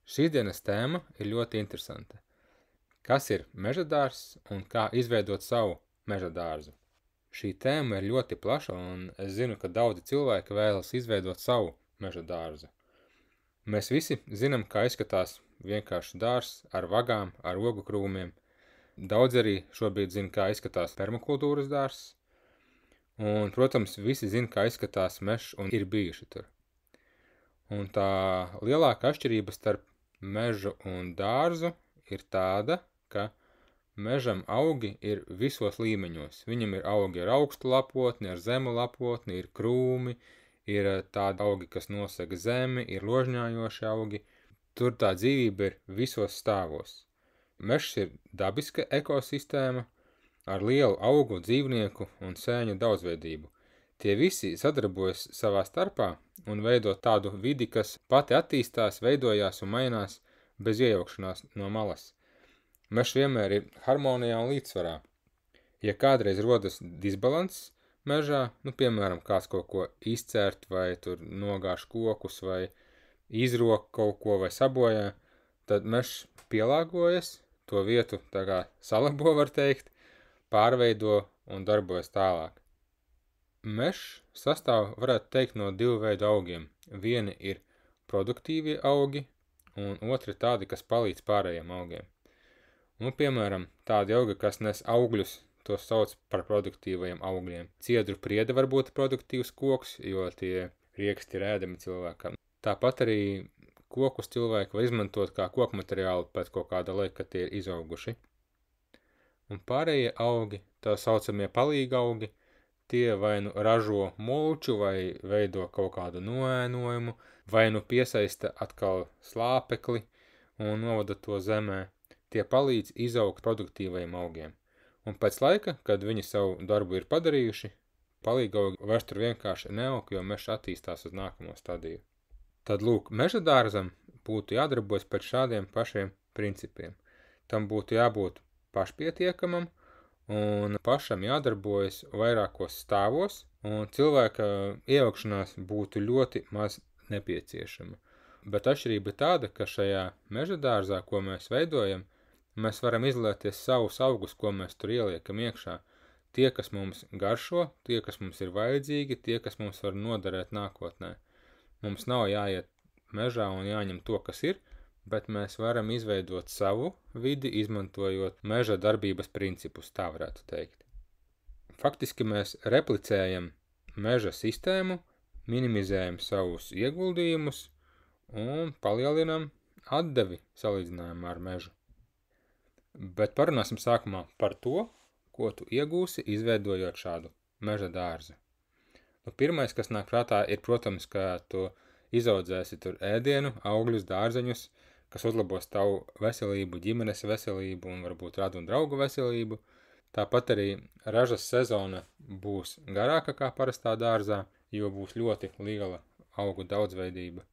Šīs dienas tēma ir ļoti interesanta. Kas ir mežadārzs un kā izveidot savu mežadārzu? Šī tēma ir ļoti plaša, un es zinu, ka daudzi cilvēki vēlas izveidot savu mežadārzu. Mēs visi zinām, kā izskatās vienkārši dārzs ar vagām, ar ogu krūmiem. Daudz arī šobrīd zina, kā izskatās permakultūras dārzs. Un, protams, visi zina, kā izskatās mežs un ir bijuši tur. Un tā lielākā atšķirība starp mežu un dārzu ir tāda, ka mežam augi ir visos līmeņos. Viņam ir augi ar augstu lapotni, ar zemu lapotni, ir krūmi, ir tādi augi, kas nosega zemi, ir ložņājoši augi. Tur tā dzīvība ir visos stāvos. Mežs ir dabiska ekosistēma ar lielu augu, dzīvnieku un sēņu daudzveidību. Tie visi sadarbojas savā starpā un veido tādu vidi, kas pati attīstās, veidojās un mainās bez iejaukšanās no malas. Mežs vienmēr ir harmonijā un līdzsvarā. Ja kādreiz rodas disbalanss mežā, piemēram, kāds kaut ko izcērt vai tur nogāž kokus vai izrok kaut ko vai sabojā, tad mežs pielāgojas, to vietu tā kā salabo, var teikt, pārveido un darbojas tālāk. Mežs sastāv, varētu teikt, no divu veidu augiem. Vieni ir produktīvie augi, un otri tādi, kas palīdz pārējiem augiem. Piemēram, tādi augi, kas nes augļus, to sauc par produktīvajiem augļiem. Ciedru priede var būt produktīvs koks, jo tie rieksti ir ēdami cilvēkam. Tāpat arī kokus cilvēki var izmantot kā kokmateriālu pēc kaut kāda laika, kad tie ir izauguši. Un pārējie augi, tā saucamie palīga augi, tie vai nu ražo mulču vai veido kaut kādu noēnojumu, vai nu piesaista atkal slāpekli un novada to zemē. Tie palīdz izaugt produktīvajiem augiem. Un pēc laika, kad viņi savu darbu ir padarījuši, palīga augi vairs tur vienkārši neaug, jo mežs attīstās uz nākamo stadiju. Tad, lūk, mežadārzam būtu jādarbojas pēc šādiem pašiem principiem. Tam būtu jābūt pašpietiekamam un pašam jādarbojas vairākos stāvos, un cilvēka iejaukšanās būtu ļoti maz nepieciešama. Bet atšķirība tāda, ka šajā mežadārzā, ko mēs veidojam, mēs varam izvēlēties savus augus, ko mēs tur ieliekam iekšā. Tie, kas mums garšo, tie, kas mums ir vajadzīgi, tie, kas mums var noderēt nākotnē. Mums nav jāiet mežā un jāņem to, kas ir, bet mēs varam izveidot savu vidi, izmantojot meža darbības principus, tā varētu teikt. Faktiski mēs replicējam meža sistēmu, minimizējam savus ieguldījumus un palielinam atdevi salīdzinājumā ar mežu. Bet parunāsim sākumā par to, ko tu iegūsi, izveidojot šādu meža dārzu. Pirmais, kas nāk prātā, ir, protams, ka tu izaudzēsi tur ēdienu, augļus, dārzeņus, kas uzlabos tavu veselību, ģimenes veselību un varbūt radu un draugu veselību. Tāpat arī ražas sezona būs garāka kā parastā dārzā, jo būs ļoti liela augu daudzveidība.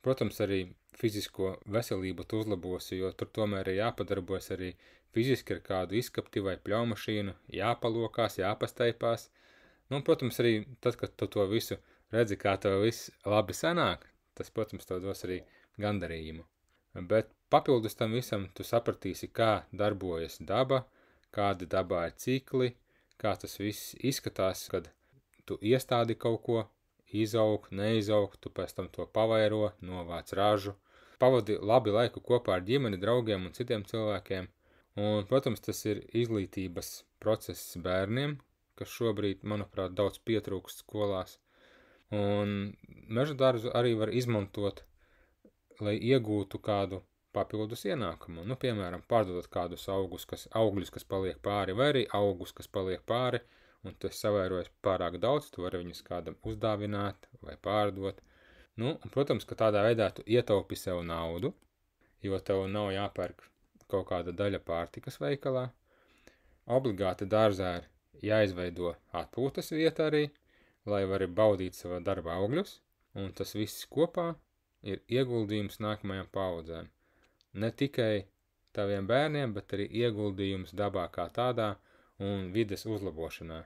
Protams, arī fizisko veselību tu uzlabosi, jo tur tomēr ir jāpadarbojas arī fiziski ar kādu izskapti vai pļaumašīnu, jāpalokās, jāpasteipās. Protams, arī tad, kad tu to visu redzi, kā tev viss labi sanāk, tas, protams, tev dos arī gandarījumu. Bet papildus tam visam tu sapratīsi, kā darbojas daba, kādi dabā ir cikli, kā tas viss izskatās, kad tu iestādi kaut ko, izaug, neizaug, tu pēc tam to pavairo, novāc ražu, pavadi labi laiku kopā ar ģimeni, draugiem un citiem cilvēkiem. Un, protams, tas ir izglītības process bērniem, kas šobrīd, manuprāt, daudz pietrūkst skolās. Un mežadārzu arī var izmantot, lai iegūtu kādu papildus ienākumu. Piemēram, pārdodot kādus augļus, kas paliek pāri, vai arī augus, kas paliek pāri, un tu esi savairojas pārāk daudz, tu vari viņus kādam uzdāvināt vai pārdot. Un, protams, ka tādā veidā tu ietaupi sev naudu, jo tev nav jāpērk kaut kāda daļa pārtikas veikalā. Obligāti dārzā ir jāizveido atpūtas vieta arī, lai vari baudīt savā darba augļus, un tas viss kopā ir ieguldījums nākamajām paudzēm. Ne tikai taviem bērniem, bet arī ieguldījums dabā kā tādā un vides uzlabošanā.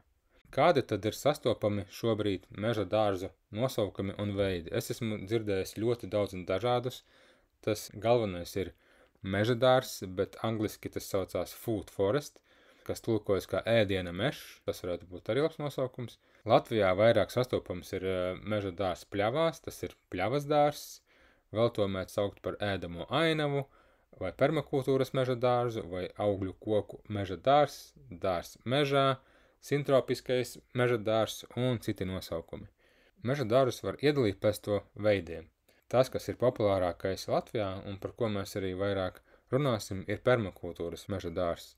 Kādi tad ir sastopami šobrīd meža dārzu nosaukumi un veidi? Es esmu dzirdējis ļoti daudz un dažādus, Tas galvenais ir meža dārzs, bet angliski tas saucās food forest, kas tulkojas kā ēdiena mežs, tas varētu būt arī labs nosaukums. Latvijā vairāk sastopams ir meža dārzs pļavās, tas ir pļavas dārzs, vēl to mēdz saukt par ēdamo ainavu, vai permakultūras meža dārzu, vai augļu koku meža dārzs, dārzs mežā, sintropiskais meža dārzs un citi nosaukumi. Meža dārzus var iedalīt pēc to veidiem. Tas, kas ir populārākais Latvijā un par ko mēs arī vairāk runāsim, ir permakultūras meža dārzs.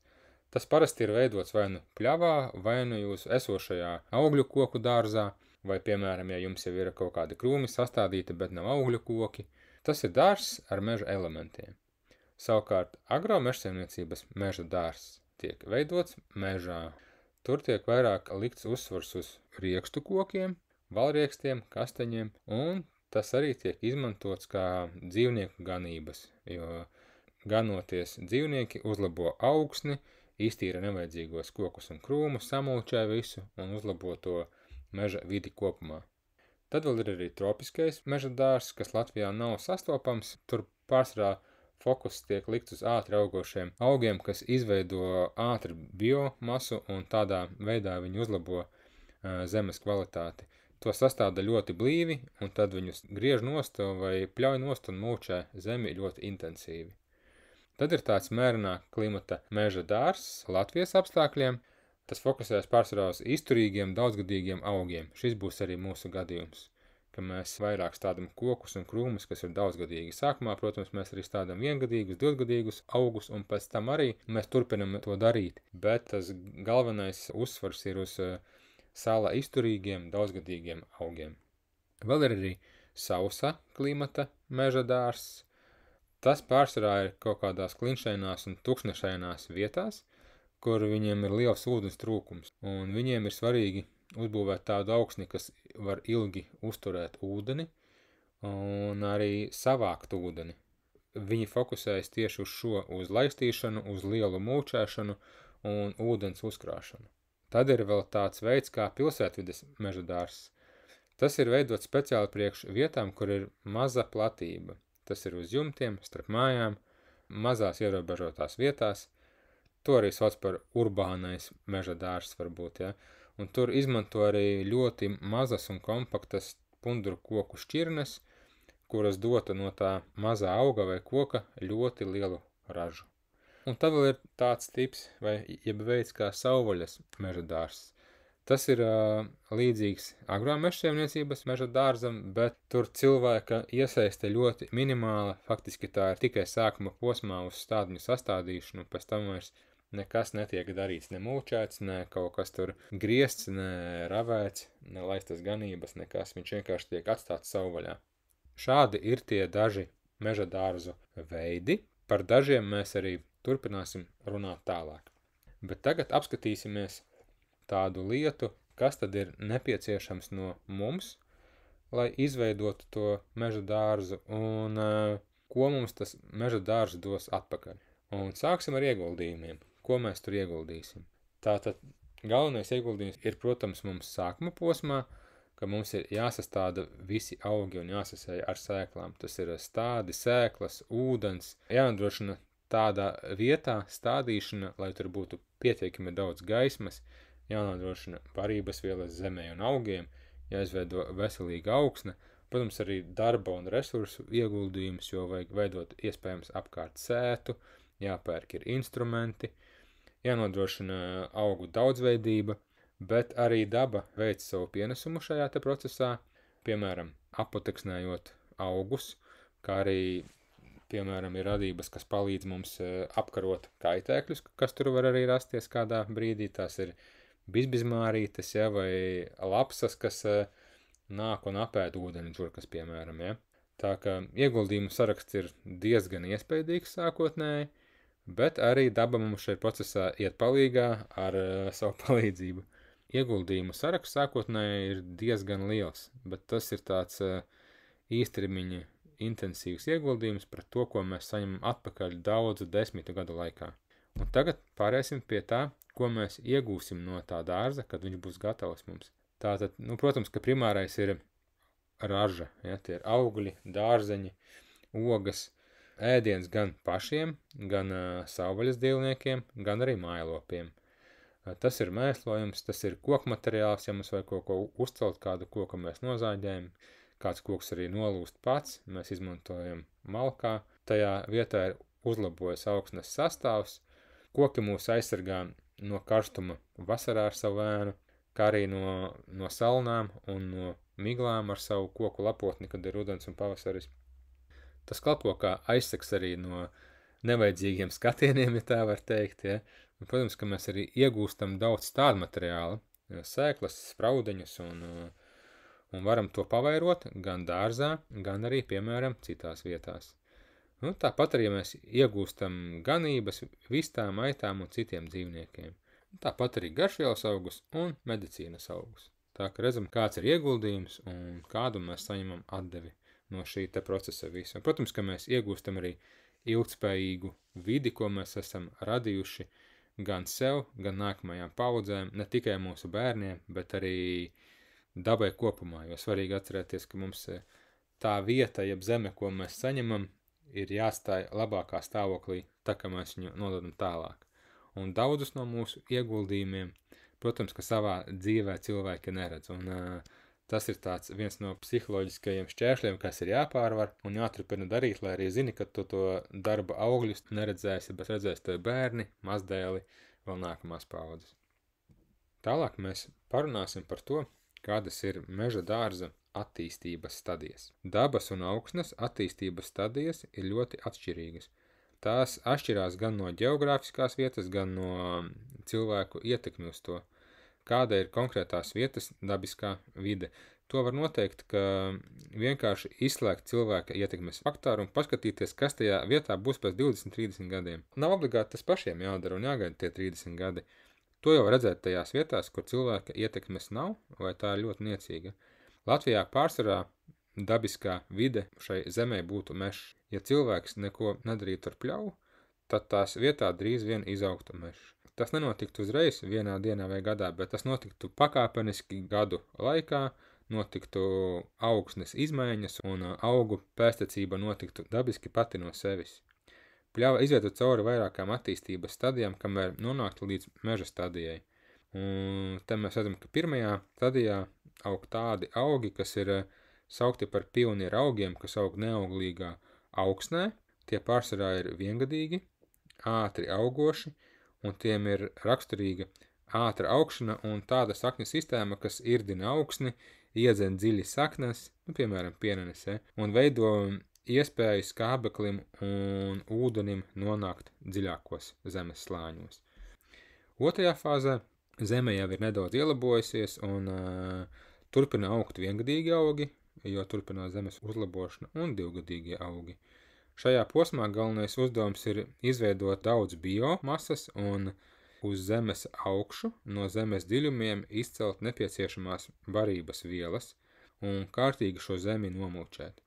Tas parasti ir veidots vai nu pļavā, vai nu jūsu esošajā augļu koku dārzā, vai, piemēram, ja jums jau ir kaut kādi krūmi sastādīti, bet nav augļu koki. Tas ir dārzs ar meža elementiem. Savukārt, agromežsaimniecības meža dārzs tiek veidots mežā. Tur tiek vairāk likts uzsvars uz riekstu kokiem, valriekstiem, kasteņiem, un tas arī tiek izmantots kā dzīvnieku ganības, jo ganoties dzīvnieki uzlabo augsni, iztīra nevajadzīgos kokus un krūmus, samulčē visu un uzlabo to meža vidi kopumā. Tad vēl ir arī tropiskais meža dārzs, kas Latvijā nav sastopams. Tur pārsvarā fokus tiek likts uz ātri augošiem augiem, kas izveido ātri biomasu un tādā veidā viņi uzlabo zemes kvalitāti. To sastāda ļoti blīvi, un tad viņus griež nost vai pļauj nost un mulčē zemi ļoti intensīvi. Tad ir tāds mērenā klimata meža dārzs Latvijas apstākļiem. Tas fokusējas pārsvarā uz izturīgiem, daudzgadīgiem augiem. Šis būs arī mūsu gadījums, ka mēs vairāk stādam kokus un krūmus, kas ir daudzgadīgi. Sākumā, protams, mēs arī stādam viengadīgus, divgadīgus augus, un pēc tam arī mēs turpinam to darīt. Bet tas galvenais uzsvars ir uz sāla izturīgiem, daudzgadīgiem augiem. Vēl ir arī sausa klimata meža dārzs. Tas pārsvarā ir kaut kādās klinšainās un tukšnešainās vietās, kur viņiem ir liels ūdens trūkums, un viņiem ir svarīgi uzbūvēt tādu augsni, kas var ilgi uzturēt ūdeni un arī savākt ūdeni. Viņi fokusējas tieši uz šo, uz laistīšanu, uz lielu mulčēšanu un ūdens uzkrāšanu. Tad ir vēl tāds veids kā pilsētvides meža dārzs. Tas ir veidots speciāli priekš vietām, kur ir maza platība. Tas ir uz jumtiem, starp mājām, mazās ierobežotās vietās. To arī sauc par urbānais meža dārzs varbūt, ja. Un tur izmanto arī ļoti mazas un kompaktas punduru koku šķirnes, kuras dota no tā mazā auga vai koka ļoti lielu ražu. Un tad vēl ir tāds tips vai jeb veids kā savvaļas meža dārzs. Tas ir līdzīgs agromežsaimniecības meža dārzam, bet tur cilvēka iesaiste ļoti minimāla. Faktiski tā ir tikai sākuma posmā uz stādņu sastādīšanu, pēc tam vairs nekas netiek darīts, ne mulčēts, ne kaut kas tur griezts, ne ravēts, ne laistas ganības, nekas. Viņš vienkārši tiek atstāts savvaļā. Šādi ir tie daži meža dārzu veidi. Par dažiem mēs arī turpināsim runāt tālāk. Bet tagad apskatīsimies tādu lietu, kas tad ir nepieciešams no mums, lai izveidotu to meža dārzu un ko mums tas meža dārzs dos atpakaļ. Un sāksim ar ieguldījumiem. Ko mēs tur ieguldīsim? Tātad galvenais ieguldījums ir, protams, mums sākuma posmā, ka mums ir jāsastāda visi augi un jāsasēja ar sēklām. Tas ir stādi, sēklas, ūdens, jānodrošina tādā vietā stādīšana, lai tur būtu pietiekami daudz gaismas, jānodrošina barības vielas zemē un augiem, jāizveido veselīga augsne, protams, arī darba un resursu ieguldījums, jo vajag veidot iespējams apkārt sētu, jāpērk ir instrumenti, jānodrošina augu daudzveidība, bet arī daba veic savu pienesumu šajā te procesā, piemēram, apoteksnējot augus, kā arī, piemēram, ir radības, kas palīdz mums apkarot kaitēkļus, kas tur var arī rasties kādā brīdī. Tās ir bizbizmārītes, ja, vai lapsas, kas nāk un apēd ūdeni žurkas, piemēram, ja. Tā ka ieguldījumu saraksts ir diezgan iespaidīgs sākotnēji, bet arī daba mums šajā procesā iet palīgā ar savu palīdzību. Ieguldījumu saraksts sākotnēji ir diezgan liels, bet tas ir tāds īstermiņa intensīvs ieguldījums par to, ko mēs saņemam atpakaļ daudzu desmitu gadu laikā. Un tagad pārēsim pie tā, ko mēs iegūsim no tā dārza, kad viņš būs gatavs mums. Tātad, protams, ka primārais ir raža, ja, tie ir augļi, dārzeņi, ogas, ēdiens gan pašiem, gan savvaļas dzīvniekiem, gan arī mājlopiem. Tas ir mēslojums, tas ir kokmateriāls, ja mums vajag kaut ko uzcelt, kādu koku mēs nozāģējam, kāds koks arī nolūst pats, mēs izmantojam malkā, tajā vietā ir uzlabojas augsnes sastāvs, koki mūs aizsargā no karstuma vasarā ar savu ēnu, kā arī no salnām un no miglām ar savu koku lapotni, kad ir rudens un pavasaris. Tas kalpo kā aizsegs arī no nevajadzīgiem skatieniem, ja tā var teikt, ja. Un, protams, ka mēs arī iegūstam daudz tādu materiālu, sēklas, spraudeņus un varam to pavairot gan dārzā, gan arī, piemēram, citās vietās. Nu, tāpat arī mēs iegūstam ganības, vistām, aitām un citiem dzīvniekiem. Tāpat arī garšvielas augus un medicīnas augus. Tā ka redzam, kāds ir ieguldījums un kādu mēs saņemam atdevi no šī te procesa visu. Un, protams, ka mēs iegūstam arī ilgtspējīgu vidi, ko mēs esam radījuši gan sev, gan nākamajām paudzēm, ne tikai mūsu bērniem, bet arī dabai kopumā, jo svarīgi atcerēties, ka mums tā vieta, jeb zeme, ko mēs saņemam, ir jāstāj labākā stāvoklī, tā kā mēs viņu nododam tālāk. Un daudzus no mūsu ieguldījumiem, protams, ka savā dzīvē cilvēki neredz, un tas ir tāds viens no psiholoģiskajiem šķēršļiem, kas ir jāpārvar un jāturpina darīt, lai arī zini, ka tu to darba augļus neredzēsi, bet redzēsi tevi bērni, mazdēli, vēl nākamās paudzes. Tālāk mēs parunāsim par to, kādas ir meža dārza attīstības stadijas. Dabas un augsnes attīstības stadijas ir ļoti atšķirīgas. Tās atšķirās gan no ģeogrāfiskās vietas, gan no cilvēku ietekmi uz to, kāda ir konkrētās vietas dabiskā vide. To var noteikt, ka vienkārši izslēgt cilvēka ietekmes faktoru un paskatīties, kas tajā vietā būs pēc 20-30 gadiem. Nav obligāti tas pašiem jādara un jāgaida tie 30 gadi. To jau redzēt tajās vietās, kur cilvēka ietekmes nav, vai tā ir ļoti niecīga. Latvijā pārsvarā dabiskā vide šai zemē būtu mežs. Ja cilvēks neko nedarītu ar pļauju, tad tās vietā drīz vien izaugtu mežs. Tas nenotiktu uzreiz vienā dienā vai gadā, bet tas notiktu pakāpeniski gadu laikā, notiktu augsnes izmaiņas un augu pēstecība notiktu dabiski pati no sevis. Pļava izietu cauri vairākām attīstības stadijām, kamēr nonāktu līdz meža stadijai. Un te mēs redzam, ka pirmajā stadijā aug tādi augi, kas ir saukti par pionieru augiem, kas aug neauglīgā augsnē. Tie pārsvarā ir viengadīgi, ātri augoši, un tiem ir raksturīga ātra augšana un tāda sakņu sistēma, kas irdina augsni, iedzen dziļi saknes, piemēram, pienenes, un veido iespēju skābeklim un ūdenim nonākt dziļākos zemes slāņos. Otrajā fāzē zeme jau ir nedaudz ielabojusies un turpina augt viengadīgi augi, jo turpinās zemes uzlabošana un divgadīgie augi. Šajā posmā galvenais uzdevums ir izveidot daudz biomasas un uz zemes augšu no zemes dziļumiem izcelt nepieciešamās barības vielas un kārtīgi šo zemi nomulčēt.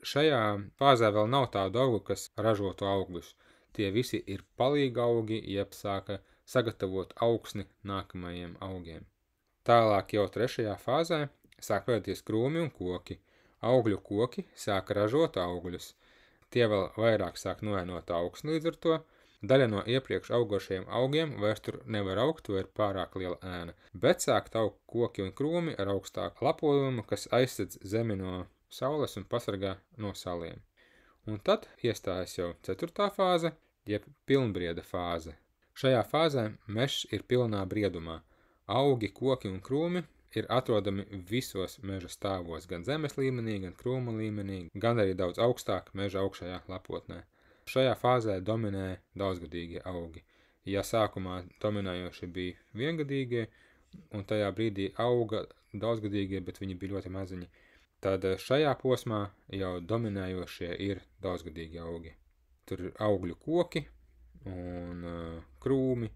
Šajā fāzē vēl nav tādu augu, kas ražotu augļus. Tie visi ir palīga augi, jeb sāka sagatavot augsni nākamajiem augiem. Tālāk jau trešajā fāzē sāk veidoties krūmi un koki. Augļu koki sāka ražot augļus. Tie vēl vairāk sāk noēnot augsni līdz ar to. Daļa no iepriekš augošajiem augiem vairs tur nevar augt, to ir pārāk liela ēna. Bet sākt augt koki un krūmi ar augstāku lapojumu, kas aizsedz zemi no saules un pasargā no saliem. Un tad iestājas jau ceturtā fāze, jeb pilnbrieda fāze. Šajā fāzē mežs ir pilnā briedumā. Augi, koki un krūmi ir atrodami visos meža stāvos, gan zemes līmenī, gan krūma līmenī, gan arī daudz augstāk meža augšējā lapotnē. Šajā fāzē dominē daudzgadīgie augi. Ja sākumā dominējoši bija viengadīgie, un tajā brīdī auga daudzgadīgie, bet viņi bija ļoti maziņi, tad šajā posmā jau dominējošie ir daudzgadīgi augi. Tur ir augļu koki un krūmi,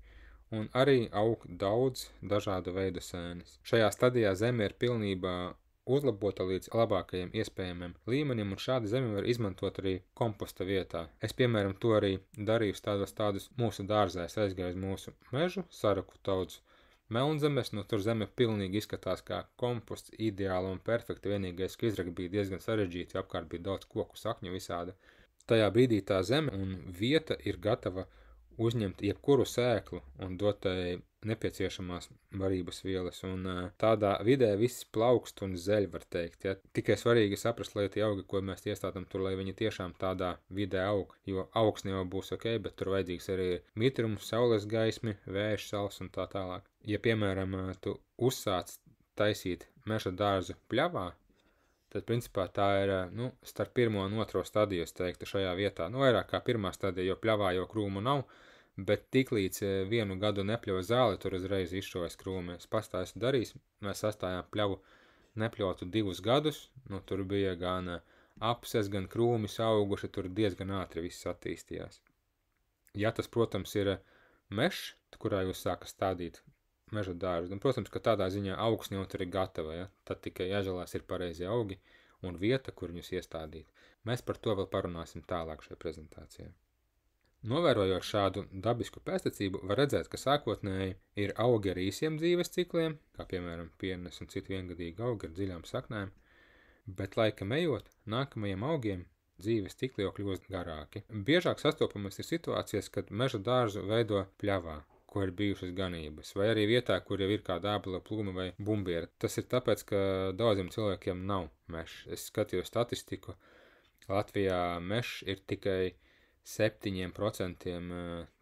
un arī aug daudz dažādu veidu sēnes. Šajā stadijā zeme ir pilnībā uzlabota līdz labākajiem iespējamiem līmenim, un šādi zemi var izmantot arī komposta vietā. Es, piemēram, to arī darīju tādus mūsu dārzē. Es aizgāju uz mūsu mežu, saraku daudz melnzemes, no tur zeme pilnīgi izskatās kā komposts, ideāli un perfekti. Vienīgais, ka izrakt bija diezgan sarežģīti, jo apkārt bija daudz koku sakņu visāda. Tajā brīdī tā zeme un vieta ir gatava uzņemt jebkuru sēklu un dot tai nepieciešamās barības vielas, un tādā vidē viss plaukst un zeļ, var teikt, ja. Tikai svarīgi saprast, lai tie augi, ko mēs iestādam tur, lai viņi tiešām tādā vidē aug, jo augsne jau būs ok, bet tur vajadzīgs arī mitrums, saules gaismi, vējš, sals un tā tālāk. Ja, piemēram, tu uzsāc taisīt meža dārzu pļavā, tad, principā, tā ir, starp pirmo un otro stadiju, es teiktu, šajā vietā. Vairāk kā pirmā stadija, jo pļavā jau krūmu nav, bet tiklīdz 1 gadu nepļauj zāli, tur uzreiz izšojas krūmi. Es pats tā esmu darījis, mēs sastājām pļavu nepļautu 2 gadus, tur bija gan apses, gan krūmis auguši, tur diezgan ātri viss attīstījās. Ja tas, protams, ir mežs, kurā jūs sākat stādīt meža dārzu, un, protams, ka tādā ziņā augsne jau tur ir gatava, ja? Tad tikai jāžēlās ir pareizie augi un vieta, kur viņus iestādīt. Mēs par to vēl parunāsim tālāk šajā prezentācijā. Novērojot šādu dabisku pēstniecību, var redzēt, ka sākotnēji ir augi ar īsiem dzīves cikliem, kā piemēram piernes un citu viengadīgi augi ar dziļām saknēm, bet laika ejot, nākamajiem augiem dzīves cikli jau kļūst garāki. Biežāk sastopamas ir situācijas, kad meža dārzu veido pļavā, ko ir bijušas ganības, vai arī vietā, kur jau ir kāda ābela plūme vai bumbiera. Tas ir tāpēc, ka daudziem cilvēkiem nav mežs. Es skatījos statistiku, Latvijā mežs ir tikai 7%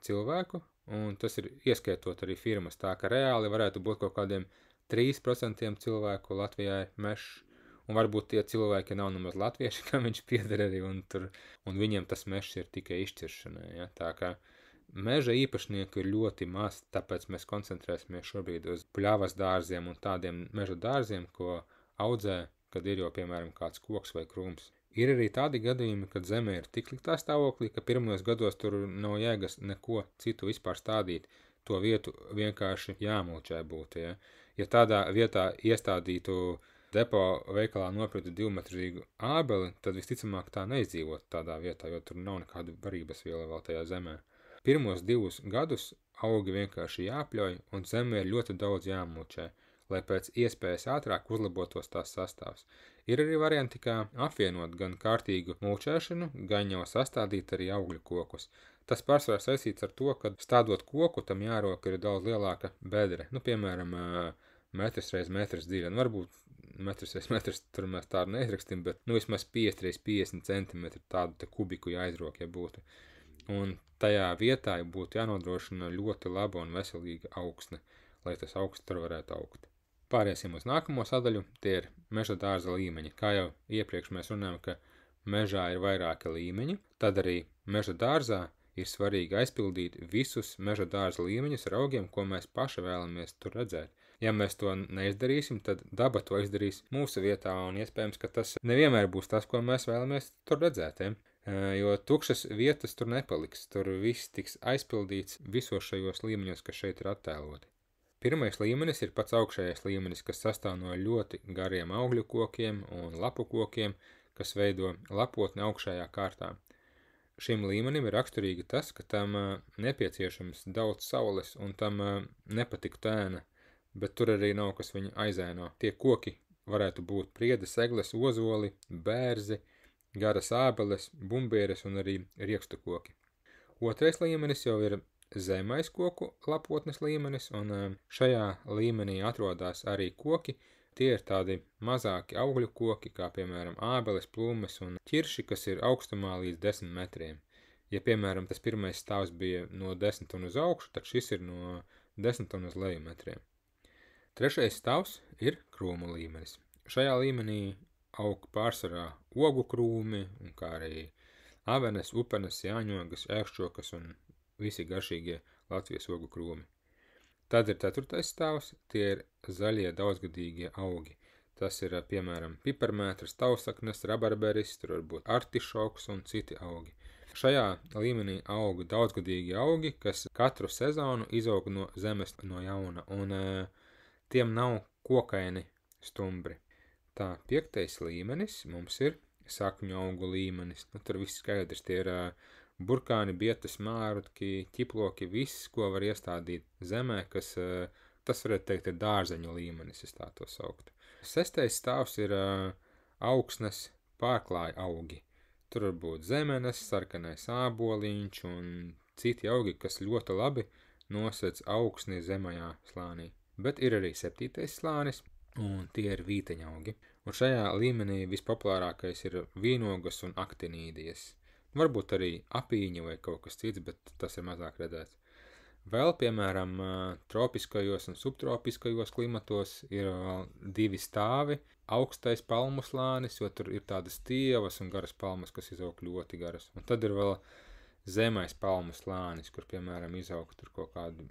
cilvēku, un tas ir ieskaitot arī firmas, tā ka reāli varētu būt kaut kādiem 3% cilvēku Latvijā ir mežs, un varbūt tie cilvēki nav nemaz latvieši, kam viņš pieder arī, un viņiem tas mežs ir tikai izšķiršanai, ja? Tā kā meža īpašnieku ir ļoti maz, tāpēc mēs koncentrēsimies šobrīd uz pļavas dārziem un tādiem meža dārziem, ko audzē, kad ir jau, piemēram, kāds koks vai krūms. Ir arī tādi gadījumi, kad zeme ir tik sliktā stāvoklī, ka pirmajos gados tur nav jēgas neko citu vispār stādīt. To vietu vienkārši jāmulčē būtu, ja. Ja tādā vietā iestādītu depo veikalā nopirktu 2-metrīgu ābeli, tad visticamāk tā neizdzīvot tādā vietā, jo tur nav nekādu barības viela vēl tajā zemē. Pirmos 2 gadus augi vienkārši jāpļauj un zemē ir ļoti daudz jāmulčē, lai pēc iespējas ātrāk uzlabotos tās sastāvs. Ir arī varianti, kā apvienot gan kārtīgu mulčēšanu, gan jau sastādīt arī augļu kokus. Tas pārsvarā saistīts ar to, ka stādot koku, tam jāroka ir daudz lielāka bedre. Piemēram, 1 x 1 dziļa. Varbūt 1 x 1 tur mēs tādu neizrakstim, bet vismaz 5 x 50 cm tādu te kubiku jāizroka, ja būtu. Un tajā vietā būtu jānodrošina ļoti laba un veselīga augsne, lai tas augsts tur varētu augt. Pāriesim uz nākamo sadaļu, tie ir meža dārza līmeņi. Kā jau iepriekš mēs runājam, ka mežā ir vairāki līmeņi, tad arī meža dārzā ir svarīgi aizpildīt visus meža dārza līmeņus ar augiem, ko mēs paši vēlamies tur redzēt. Ja mēs to neizdarīsim, tad daba to izdarīs mūsu vietā, un iespējams, ka tas nevienmēr būs tas, ko mēs vēlamies tur redzēt, jo tukšas vietas tur nepaliks, tur viss tiks aizpildīts visos šajos līmeņos, kas šeit ir attēloti. Pirmais līmenis ir pats augšējais līmenis, kas sastāv no ļoti gariem augļu kokiem un lapu kokiem, kas veido lapotni augšējā kārtā. Šim līmenim ir raksturīgi tas, ka tam nepieciešams daudz saules un tam nepatik tēna, bet tur arī nav, kas viņu aizēno. Tie koki varētu būt priedes, egles, ozoli, bērzi, garas ābeles, bumbieres un arī riekstu koki. Otrais līmenis jau ir zemais koku lapotnes līmenis, un šajā līmenī atrodas arī koki. Tie ir tādi mazāki augļu koki, kā piemēram ābeles, plūmes un ķirši, kas ir augstumā līdz 10 metriem. Ja, piemēram, tas pirmais stāvs bija no 10 un uz augšu, tad šis ir no 10 un uz leju metriem. Trešais stāvs ir krūmu līmenis. Šajā līmenī aug pārsvarā ogu krūmi, un kā arī avenes, upenes, jāņogas, ēkšķokas un visi garšīgie Latvijas ogu krūmi. Tad ir 4. stāvs, tie ir zaļie daudzgadīgie augi. Tas ir, piemēram, piparmētras, tausaknes, rabarberis, tur var būt artišoks un citi augi. Šajā līmenī aug daudzgadīgi augi, kas katru sezonu izaug no zemes no jauna, un tiem nav kokaini stumbri. Tā 5. līmenis mums ir sakņu augu līmenis. Tur viss skaidrs, tie ir burkāni, bietas, mārutki, ķiploki, viss, ko var iestādīt zemē, kas, tas varētu teikt, ir dārzeņu līmenis, es tā to sauktu. 6. stāvs ir augsnes pārklāja augi. Tur var būt zemenes, sarkanais āboliņš un citi augi, kas ļoti labi nosedz augsni zemajā slānī. Bet ir arī 7. slānis, un tie ir vīteņaugi. Un šajā līmenī vispopulārākais ir vīnogas un aktinīdies. Varbūt arī apīņa vai kaut kas cits, bet tas ir mazāk redzēts. Vēl, piemēram, tropiskajos un subtropiskajos klimatos ir 2 stāvi, augstais palmu slānis, jo tur ir tādas tievas un garas palmas, kas izaug ļoti garas. Un tad ir vēl zemais palmu slānis, kur, piemēram, izaug tur kaut kādu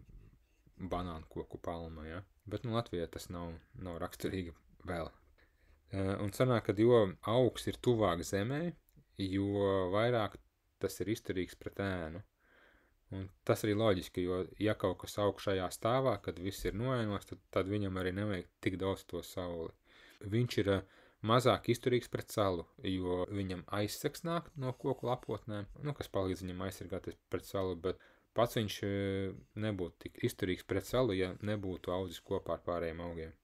banānu koku palma, ja? Bet, Latvijā tas nav raksturīgi vēl. Un sanāk, kad jo augs ir tuvāk zemē, jo vairāk tas ir izturīgs pret ēnu. Un tas arī loģiski, jo ja kaut kas aug šajā stāvā, kad viss ir noēnos, tad viņam arī nevajag tik daudz to sauli. Viņš ir mazāk izturīgs pret salu, jo viņam aizseks nāk no koku lapotnēm, kas palīdz viņam aizsargāties pret salu, bet pats viņš nebūtu tik izturīgs pret salu, ja nebūtu audzis kopā ar pārējiem augiem.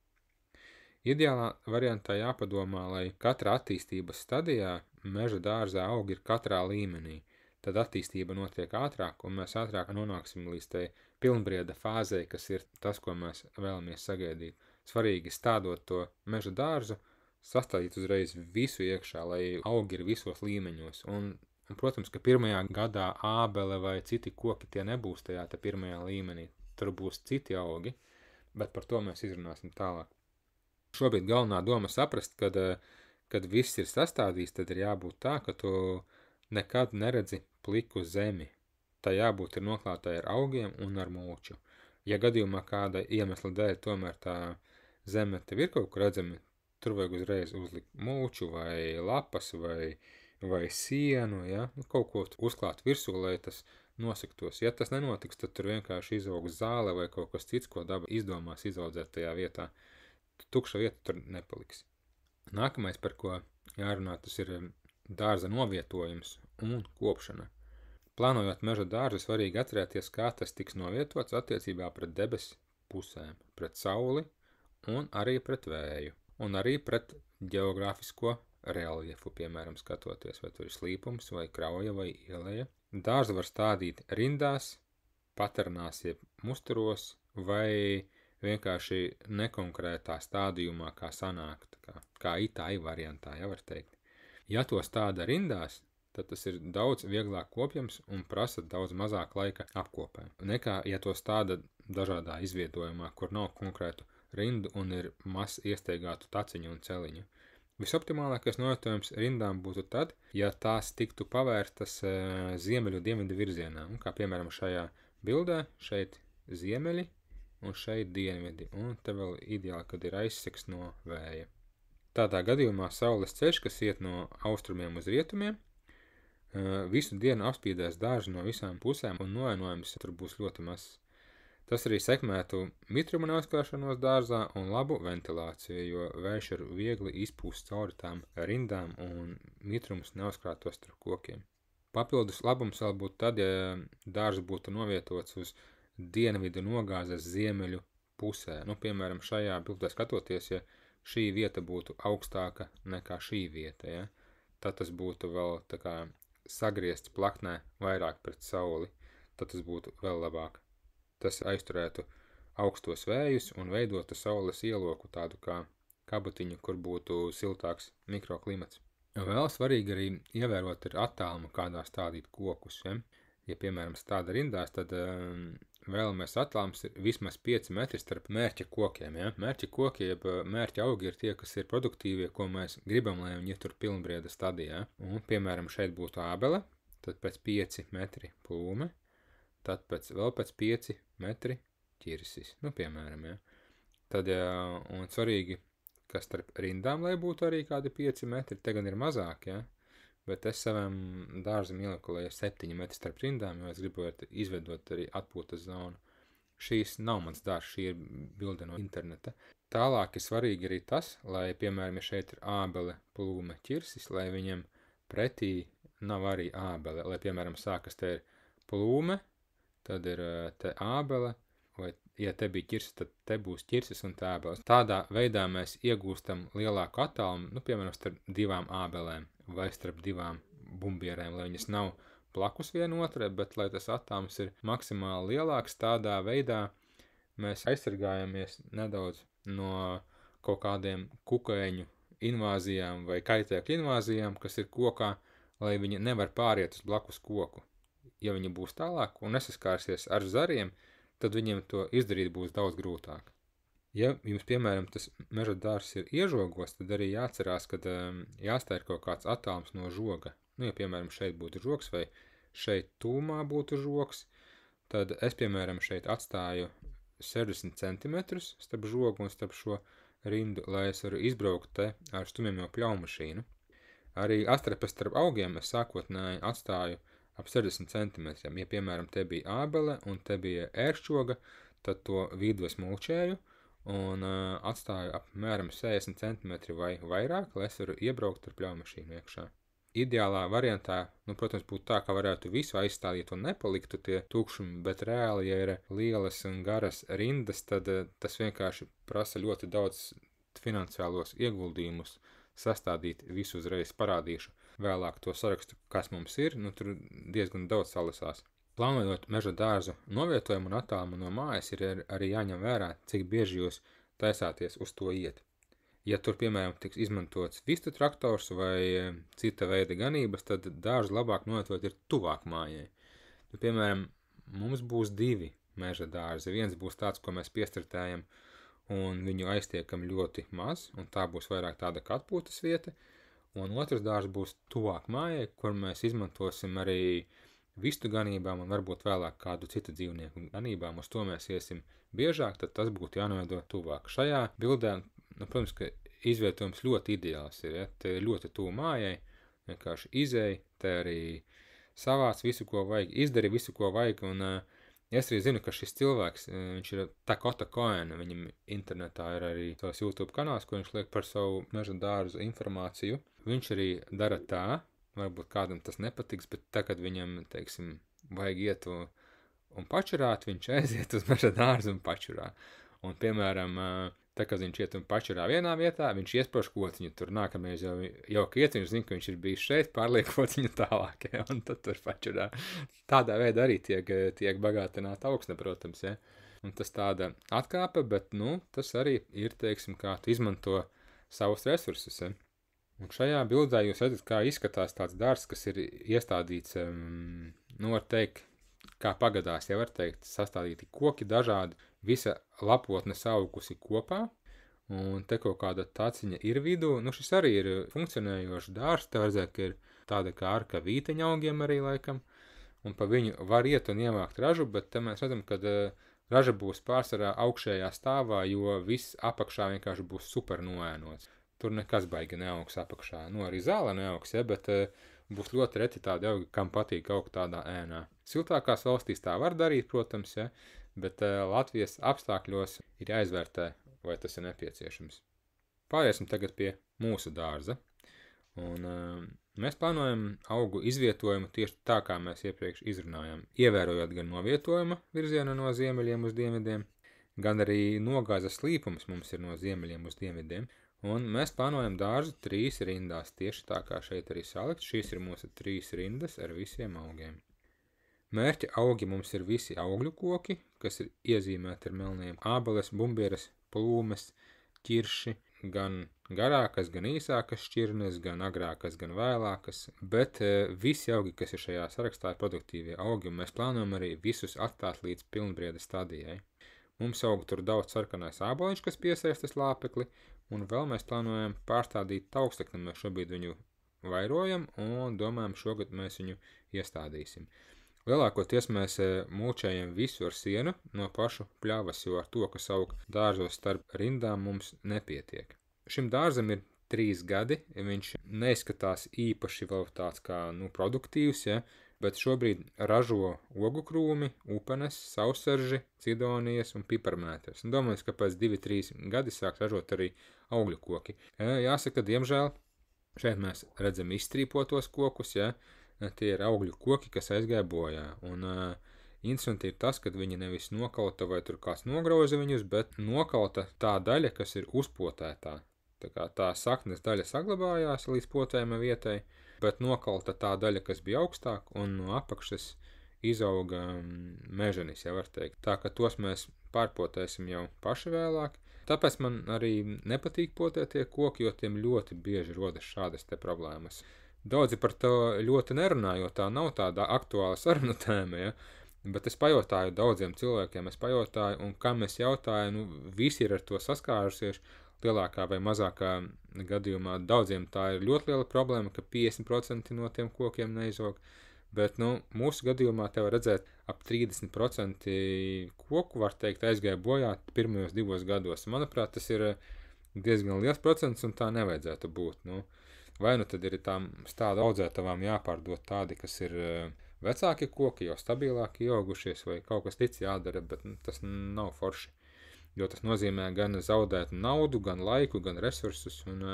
Ideālā variantā jāpadomā, lai katra attīstības stadijā meža dārzā augi ir katrā līmenī. Tad attīstība notiek ātrāk, un mēs ātrāk nonāksim līdz tai pilnbrieda fāzē, kas ir tas, ko mēs vēlamies sagaidīt. Svarīgi stādot to meža dārzu, sastādīt uzreiz visu iekšā, lai augi ir visos līmeņos. Un protams, ka pirmajā gadā ābele vai citi koki tie nebūs tajā pirmajā līmenī. Tur būs citi augi, bet par to mēs izrunāsim tālāk. Šobrīd galvenā doma saprast, kad viss ir sastādīts, tad ir jābūt tā, ka tu nekad neredzi pliku zemi. Tā jābūt ir noklātai ar augiem un ar mulču. Ja gadījumā kāda iemesla dēļ tomēr tā zeme tev ir kaut kur redzami, tur vajag uzreiz uzlikt mulču vai lapas vai sienu, ja? Kaut ko uzklāt virsū, lai tas nosaktos. Ja tas nenotiks, tad tur vienkārši izaugs zāle vai kaut kas cits, ko daba izdomās izaudzēt tajā vietā. Tukša vieta tur nepaliks. Nākamais, par ko jārunā, tas ir dārza novietojums un kopšana. Plānojot meža dārzu, svarīgi atcerēties, kā tas tiks novietots attiecībā pret debes pusēm, pret sauli un arī pret vēju, un arī pret ģeogrāfisko reljefu, piemēram, skatoties, vai tur ir slīpums, vai krauja, vai ieleja. Dārzu var stādīt rindās, paternās, jeb musturos, vai vienkārši nekonkrētā stādījumā, kā sanāk, kā itāi variantā, ja var teikt. Ja to stāda rindās, tad tas ir daudz vieglāk kopjams un prasa daudz mazāk laika apkopē, nekā, ja to stāda dažādā izvietojumā, kur nav konkrētu rindu un ir maz iesteigātu taciņu un celiņu. Visoptimālākais novietojums rindām būtu tad, ja tās tiktu pavērstas ziemeļu dienvidu virzienā, un kā piemēram šajā bildē, šeit ziemeļi un šeit dienvidi, un te vēl ideāli, kad ir aizseks no vēja. Tādā gadījumā saules ceļš, kas iet no austrumiem uz rietumiem, visu dienu apspīdēs dārzu no visām pusēm un noēnojums tur būs ļoti mazs. Tas arī sekmētu mitruma neuzklāšanos dārzā un labu ventilāciju, jo vējš ir viegli izpūst cauri tām rindām un mitrums neuzkrātos starp kokiem. Papildus labums vēl būtu tad, ja dārzs būtu novietots uz dienvidu nogāzes ziemeļu pusē. Piemēram, šajā bildē skatoties, ja šī vieta būtu augstāka nekā šī vieta, ja? Tad tas būtu vēl tā kā sagriezts plaknē vairāk pret sauli, tad tas būtu vēl labāk. Tas aizturētu augstos vējus un veidotu saules ieloku tādu kā kabatiņu, kur būtu siltāks mikroklimats. Vēl svarīgi arī ievērot ir attālumu, kādā stādīt kokus, ja? Ja, piemēram, stāda rindās, tad vēlamies attālums ir vismaz 5 metri starp mērķa kokiem, ja? Mērķa koki, jeb mērķa augi ir tie, kas ir produktīvie, ko mēs gribam, lai viņi ir tur pilnbrieda stadijā. Un, piemēram, šeit būtu ābele, tad pēc 5 metri plūme, tad vēl pēc 5 metri ķirsis, piemēram, ja? Tad, un svarīgi, ka starp rindām, lai būtu arī kādi 5 metri, te gan ir mazāk, ja? Bet es savam dārzam ieliku, lai ir 7 metri starp rindām, jo es gribētu izveidot arī atpūtas zonu. Šīs nav mans dārzs, šī ir bilde no interneta. Tālāk ir svarīgi arī tas, lai, piemēram, ja šeit ir ābele, plūme, ķirsis, lai viņam pretī nav arī ābele. Lai, piemēram, sākas te ir plūme, tad ir te ābele, vai, ja te bija ķirsis, tad te būs ķirsis un te ābeles. Tādā veidā mēs iegūstam lielāku attālumu, piemēram, starp 2 ābelēm vai starp 2 bumbierēm, lai viņas nav blakus vienotrai, bet lai tas attālums ir maksimāli lielāks, tādā veidā mēs aizsargājamies nedaudz no kaut kādiem kukaiņu invāzijām vai kaitēkļu invāzijām, kas ir kokā, lai viņi nevar pāriet uz blakus koku. Ja viņi būs tālāk un nesaskārsies ar zariem, tad viņiem to izdarīt būs daudz grūtāk. Ja jums, piemēram, tas meža dārzs ir iežogos, tad arī jāatcerās, ka jāstāj kaut kāds attālums no žoga. Ja, piemēram, šeit būtu žogs vai šeit tūmā būtu žogs, tad es, piemēram, šeit atstāju 60 cm starp žogu un starp šo rindu, lai es varu izbraukt te ar stumjamo pļaumašīnu. Arī astrepes starp augiem es sākotnēji atstāju ap 60 cm. Ja, piemēram, te bija ābele un te bija ēršķoga, tad to vidu es mulčēju un atstāju apmēram 60 cm vai vairāk, lai es varu iebraukt ar pļaumašīnu iekšā. Ideālā variantā, protams, būtu tā, ka varētu visu aizstādīt un nepaliktu tie tukšumi, bet reāli, ja ir lielas un garas rindas, tad tas vienkārši prasa ļoti daudz finansiālos ieguldījumus sastādīt visu uzreiz. Parādīšu vēlāk to sarakstu, kas mums ir, tur diezgan daudz salasās. Plānojot meža dārzu novietojumu un attālumu no mājas, ir arī jāņem vērā, cik bieži jūs taisāties uz to iet. Ja tur, piemēram, tiks izmantots vistu traktors vai cita veida ganības, tad dārzu labāk novietot ir tuvāk mājai. Piemēram, mums būs 2 meža dārzi. Viens būs tāds, ko mēs piestartējam un viņu aiztiekam ļoti maz, un tā būs vairāk tāda kā atpūtas vieta. Un otrs dārzs būs tuvāk mājai, kur mēs izmantosim arī vistu ganībām un varbūt vēlāk kādu citu dzīvnieku ganībām. Uz to mēs iesim biežāk, tad tas būtu jānovieto tuvāk. Šajā bildē, protams, ka izvietojums ļoti ideāls ir, ja? Te ir ļoti tuvu mājai, vienkārši izēj, te arī savāc visu, ko vajag, izdari visu, ko vajag, un es arī zinu, ka šis cilvēks, viņš ir Dakota Cohen, viņam internetā ir arī savs YouTube kanāls, ko viņš liek par savu meža dārzu informāciju. Viņš arī dara tā, varbūt kādam tas nepatiks, bet tā, kad viņam, teiksim, vajag iet un pačurāt, viņš aiziet uz meža dārzu un pačurā. Un, piemēram, tā, kad viņš iet un pačurā vienā vietā, viņš iesproš kociņu, tur nākamreiz jau iet, viņš zina, ka viņš ir bijis šeit, pārliek kociņu tālāk, ja, un tad tur pačurā. Tādā veidā arī tiek bagātināta augsne, protams, ja. Un tas tāda atkāpe, bet, tas arī ir, teiksim, kā tu izmanto savus resursus, ja. Un šajā bildē jūs redzat, kā izskatās tāds dārzs, kas ir iestādīts, var teikt, kā pagadās, ja var teikt, sastādīti koki dažādi, visa lapotne saugusi kopā, un te kaut kāda taciņa ir vidū. Šis arī ir funkcionējošs dārzs, te var redzēt, ka ir tāda kā arka vīteņa augiem arī laikam, un pa viņu var iet un ievākt ražu, bet te mēs redzam, ka raža būs pārsvarā augšējā stāvā, jo viss apakšā vienkārši būs super noēnots. Tur nekas baigi neaugs apakšā. Arī zāle neaugs, ja, bet būs ļoti reti tādi augi, kam patīk augt tādā ēnā. Siltākās valstīs tā var darīt, protams, ja, bet Latvijas apstākļos ir jāizvērtē, vai tas ir nepieciešams. Pāriesim tagad pie mūsu dārza. Un mēs plānojam augu izvietojumu tieši tā, kā mēs iepriekš izrunājām, ievērojot gan novietojuma virzienu no ziemeļiem uz dienvidiem, gan arī nogāzes slīpums mums ir no ziemeļiem uz dienvidiem. Un mēs plānojam dārzu 3 rindās, tieši tā kā šeit arī salikt. Šīs ir mūsu 3 rindas ar visiem augiem. Mērķa augi mums ir visi augļu koki, kas ir iezīmēti ar melniem ābeles, bumbieres, plūmes, ķirši, gan garākas, gan īsākas šķirnes, gan agrākas, gan vēlākas, bet visi augi, kas ir šajā sarakstā, ir produktīvie augi, un mēs plānojam arī visus atstāt līdz pilnbrieda stadijai. Mums aug tur daudz sarkanais āboliņš, kas piesaistas lāpekli, un vēl mēs plānojam pārstādīt augstekni. Mēs šobrīd viņu vairojam un domājam, šogad mēs viņu iestādīsim. Lielākoties mēs mulčējam visu ar sienu no pašu pļavas, jo ar to, kas aug dārzos starp rindām, mums nepietiek. Šim dārzam ir 3 gadi, viņš neizskatās īpaši vēl tāds kā produktīvs, ja, bet šobrīd ražo ogu krūmi, upenes, sausarži, cidonijas un piparmēters. Domāju, ka pēc 2-3 gadi sāks ražot arī augļu koki. Jāsaka, diemžēl, šeit mēs redzam izstrīpotos kokus, ja, tie ir augļu koki, kas aizgāja bojā. Un interesanti ir tas, ka viņi nevis nokauta vai tur kāds nograuza viņus, bet nokauta tā daļa, kas ir uzpotētā. Tā saknes daļa saglabājās līdz potējuma vietai, bet nokalta tā daļa, kas bija augstāk, un no apakšas izauga meženis, ja var teikt. Tā, ka tos mēs pārpotēsim jau paši vēlāk. Tāpēc man arī nepatīk potētie koki, jo tiem ļoti bieži rodas šādas te problēmas. Daudzi par to ļoti nerunā, jo tā nav tāda aktuāla saruna tēma, ja? Bet es pajautāju daudziem cilvēkiem, un kam es jautāju, visi ir ar to saskārušies, lielākā vai mazākā gadījumā daudziem tā ir ļoti liela problēma, ka 50% no tiem kokiem neizog, bet, mūsu gadījumā te var redzēt, ap 30% koku, var teikt, aizgāja bojā pirmajos 2 gados. Manuprāt, tas ir diezgan liels procents, un tā nevajadzētu būt, Vai tad ir tām stāda audzētavām jāpārdod tādi, kas ir vecāki koki, jau stabilāki ieaugušies, vai kaut kas cits jādara, bet tas nav forši. Jo tas nozīmē gan zaudēt naudu, gan laiku, gan resursus, un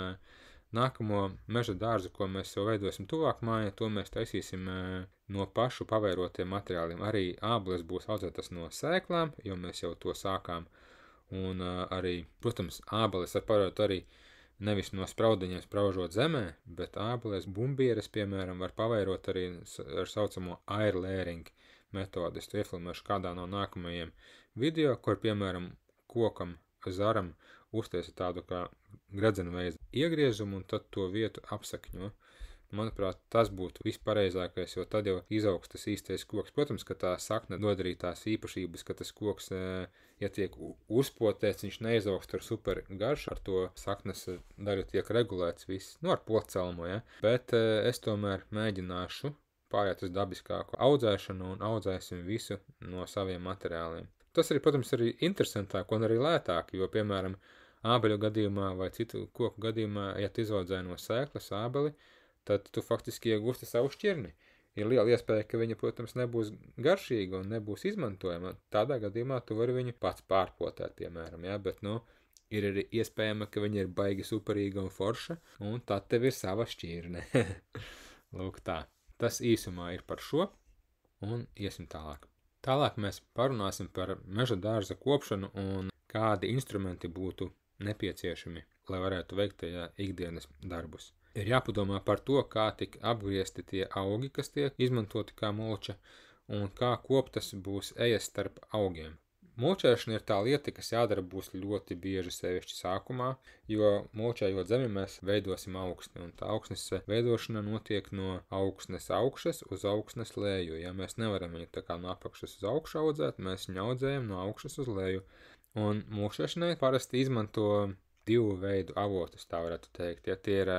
nākamo meža dārzu, ko mēs jau veidosim tuvāk mājai, to mēs taisīsim no pašu pavērotiem materiāliem. Arī āboles būs audzētas no sēklām, jo mēs jau to sākām, un arī, protams, āboles var pavērt arī nevis no spraudiņiem spraužot zemē, bet āboles bumbieres, piemēram, var pavērot arī ar saucamo air layering metodi. Es to iefilmēšu kādā no nākamajiem video, kur, piemēram, kokam, zaram uztaisa tādu kā gredzenveidu iegriezumu un tad to vietu apsakņo. Manuprāt, tas būtu vispareizākais, jo tad jau izaugs tas īstais koks. Protams, ka tā sakne dod arī tās īpašības, ka tas koks, ja tiek uzpotēts, viņš neizaugs ar super garšu, ar to saknes daļu tiek regulēts viss, ar pocelmu, ja? Bet es tomēr mēģināšu pāriet uz dabiskāku audzēšanu un audzēsim visu no saviem materiāliem. Tas arī, protams, arī interesantāk un arī lētāk, jo, piemēram, ābeļu gadījumā vai citu koku gadījumā, ja tu izaudzē no sēklas ābeli, tad tu faktiski iegūsti savu šķirni. Ir liela iespēja, ka viņa, protams, nebūs garšīga un nebūs izmantojama. Tādā gadījumā tu vari viņu pats pārpotēt, piemēram, ja? Bet, ir arī iespējama, ka viņa ir baigi superīga un forša, un tad tev ir sava šķirne. Lūk tā. Tas īsumā ir par šo, un iesim tālāk. Tālāk mēs parunāsim par meža dārza kopšanu un kādi instrumenti būtu nepieciešami, lai varētu veikt tajā ikdienas darbus. Ir jāpadomā par to, kā tik apgriezti tie augi, kas tiek izmantoti kā mulča, un kā koptas būs ejas starp augiem. Mulčēšana ir tā lieta, kas jādara būs ļoti bieži sevišķi sākumā, jo mulčējot zemi mēs veidosim augsni, un tā augsnes veidošana notiek no augsnes augšas uz augsnes leju. Ja mēs nevaram viņu tā kā no apakšas uz augšu audzēt, mēs viņu audzējam no augšas uz leju. Un mulčēšanai parasti izmanto 2 veidu avotus, tā varētu teikt. Ja tie ir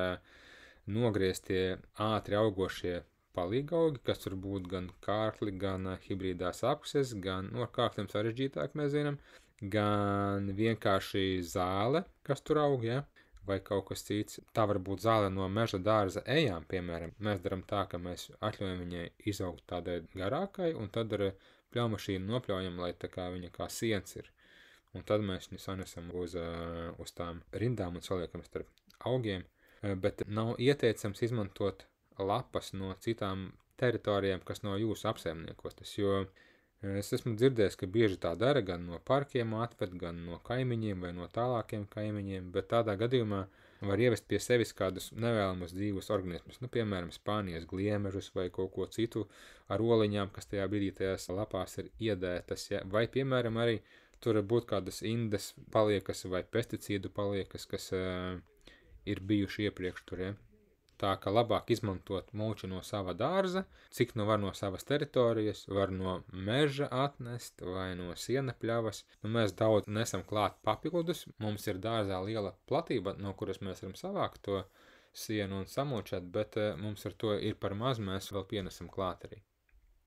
nogrieztie ātri augošie palīgaugi, kas var būt gan kārkli, gan hibrīdās apses, gan ar kārkliem sarežģītāk mēs zinām, gan vienkārši zāle, kas tur aug, ja? Vai kaut kas cits. Tā var būt zāle no meža dārza ejām, piemēram. Mēs daram tā, ka mēs atļaujam viņai izaugt tādai garākai, un tad ar pļaumašīnu nopļaujam, lai tā kā viņa kā siens ir. Un tad mēs viņu sanesam uz tām rindām un saliekam starp augiem. Bet nav ieteicams izmantot lapas no citām teritorijām, kas nav jūsu apsaimniekotas, jo es esmu dzirdējis, ka bieži tā dara gan no parkiem atved, gan no kaimiņiem vai no tālākiem kaimiņiem, bet tādā gadījumā var ievest pie sevis kādus nevēlamus dzīvus organismus, piemēram, Spānijas gliemežus vai kaut ko citu ar oliņām, kas tajā brīdī tajās lapās ir iedētas, ja? Vai, piemēram, arī tur būt kādas indes paliekas vai pesticīdu paliekas, kas ir bijuši iepriekš tur, ja? Tā ka labāk izmantot mulču no sava dārza, cik var no savas teritorijas, var no meža atnest vai no siena pļavas. Mēs daudz nesam klāt papildus, mums ir dārzā liela platība, no kuras mēs varam savākt to sienu un samulčēt, bet mums ar to ir par maz, mēs vēl pienesam klāt arī.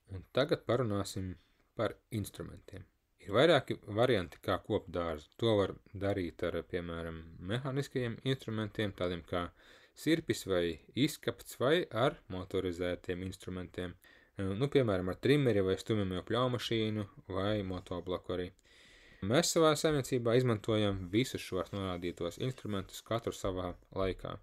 Un tagad parunāsim par instrumentiem. Ir vairāki varianti, kā kopt dārzu. To var darīt ar, piemēram, mehaniskajiem instrumentiem, tādiem kā sirpis vai izskapts, vai ar motorizētiem instrumentiem. Piemēram, ar trimeri vai stumjamo pļaumašīnu vai motobloku arī. Mēs savā saimniecībā izmantojam visus šos norādītos instrumentus katru savā laikā.